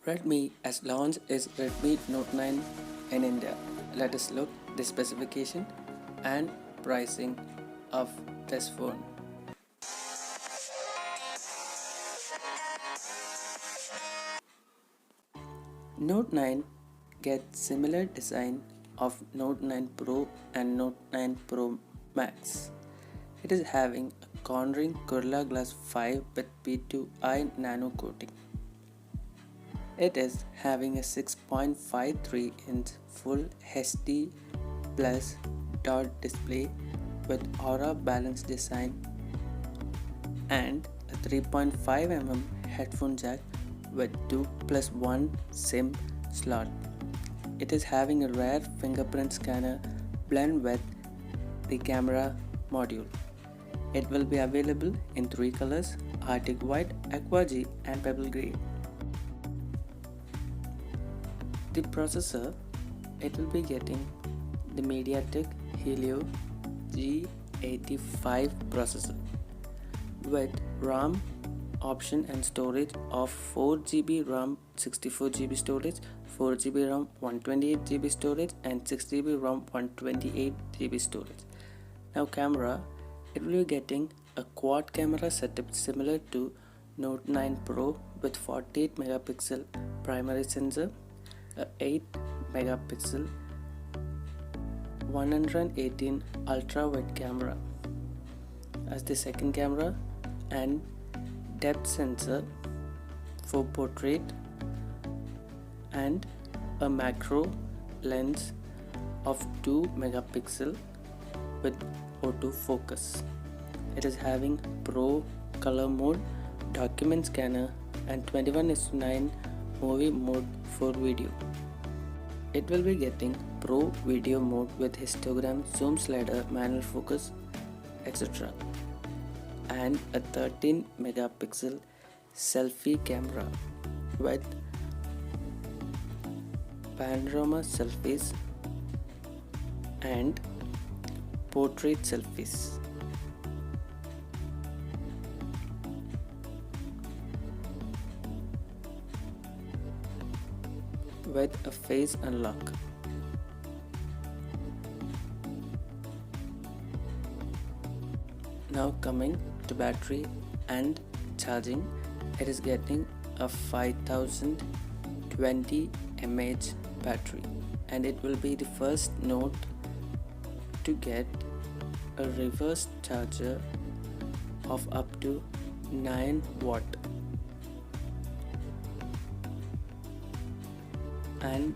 Redmi has launched its Redmi Note 9 in India. Let us look the specification and pricing of this phone. Note 9 gets similar design of Note 9 Pro and Note 9 Pro Max. It is having a cornering Gorilla Glass 5 with P2i nano coating. It is having a 6.53-inch full HD plus dot display with aura balanced design and a 3.5mm headphone jack with 2+1 SIM slot. It is having a rear fingerprint scanner blend with the camera module. It will be available in 3 colors: Arctic White, Aqua G and Pebble Grey. The processor, it will be getting the MediaTek HELIO G85 processor with RAM option and storage of 4GB RAM, 64GB storage, 4GB RAM, 128GB storage and 6GB RAM, 128GB storage. Now camera, it will be getting a quad camera setup similar to Note 9 Pro with 48 megapixel primary sensor, a 8 megapixel 118 ultra wide camera as the second camera, and depth sensor for portrait and a macro lens of 2 megapixel with autofocus. It is having Pro color mode, document scanner and 21:9 movie mode for video. It will be getting Pro video mode with histogram, zoom slider, manual focus, etc. and a 13 megapixel selfie camera with panorama selfies and portrait selfies. With a face unlock. Now coming to battery and charging, it is getting a 5020 mAh battery and it will be the first Note to get a reverse charger of up to 9 watt and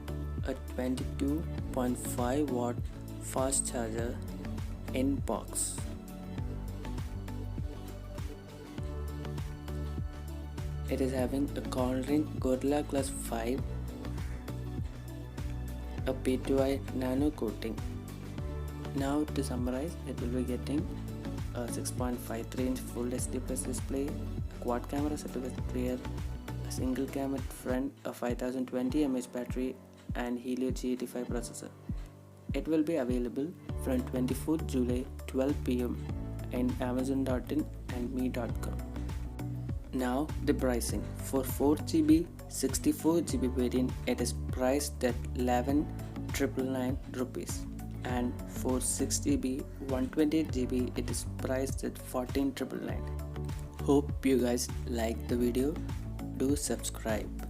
a 22.5 watt fast charger in box. It is having a cornering Gorilla Glass 5, a P2i nano coating. Now to summarize, it will be getting a 6.53-inch full HD plus display, a quad camera setup with rear, a single camera front, a 5020 mAh battery and HELIO G85 processor. It will be available from 24th July 12 PM in Amazon.in and me.com. Now the pricing. For 4GB 64GB variant, it is priced at 11,999 rupees, and for 6GB 128GB it is priced at 14,999. Hope you guys liked the video. Do subscribe.